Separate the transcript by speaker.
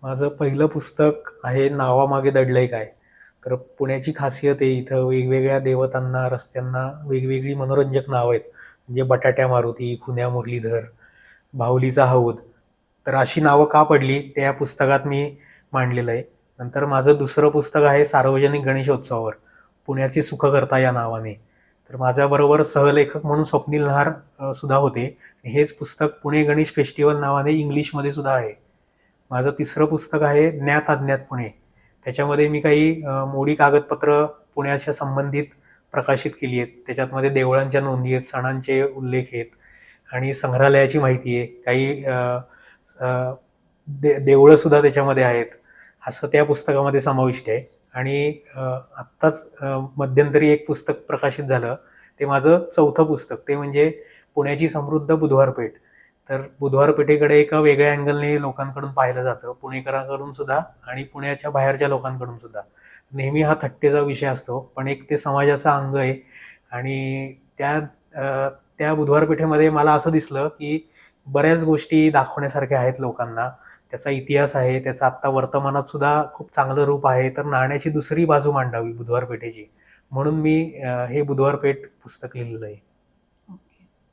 Speaker 1: माझं पहिलं पुस्तक आहे नावामागे दडलंय काय. तर पुण्याची खासियत आहे इथं वेगवेगळ्या देवतांना, रस्त्यांना वेगवेगळी मनोरंजक नावं आहेत. म्हणजे बटाट्या मारुती, खुन्या मुरलीधर, बाहुलीचा हौद. तर अशी नावं का पडली ते या पुस्तकात मी मांडलेलं आहे. नंतर माझं दुसरं पुस्तक आहे सार्वजनिक गणेशोत्सवावर, पुण्याची सुखकर्ता या नावाने. तर माझ्याबरोबर सहलेखक म्हणून स्वप्नील नहार सुद्धा होते. हेच पुस्तक पुणे गणेश फेस्टिवल नावाने इंग्लिशमध्ये सुद्धा आहे. माझं तिसरं पुस्तक आहे ज्ञात अज्ञात पुणे. त्याच्यामध्ये मी काही मोडी कागदपत्र पुण्याच्या संबंधित प्रकाशित केली आहेत. त्याच्यामध्ये देवळांच्या नोंदी आहेत, सणांचे उल्लेख आहेत आणि संग्रहालयाची माहिती आहे. काही देवळं सुद्धा त्याच्यामध्ये आहेत. असं त्या पुस्तकामध्ये समाविष्ट आहे. आणि आत्ताच मध्यंतरी एक पुस्तक प्रकाशित झालं. ते माझं चौथं पुस्तक. ते म्हणजे पुण्याची समृद्ध बुधवारपेठ. तर बुधवार पेठेकडे एका वेगळ्या अँगलने लोकांकडून पाहिलं जातं, पुणेकरांकडून सुद्धा आणि पुण्याच्या बाहेरच्या लोकांकडून सुद्धा. नेहमी हा थट्टेचा विषय असतो, पण एक ते समाजाचा अंग आहे. आणि त्या बुधवार पेठेमध्ये मला असं दिसलं की बऱ्याच गोष्टी दाखवण्यासारख्या आहेत लोकांना. त्याचा इतिहास आहे, त्याचा आत्ता वर्तमानात सुद्धा खूप चांगलं रूप आहे. तर नाण्याची दुसरी बाजू मांडावी बुधवार पेठेची, म्हणून मी हे बुधवार पेठ पुस्तक लिहिलेलं आहे.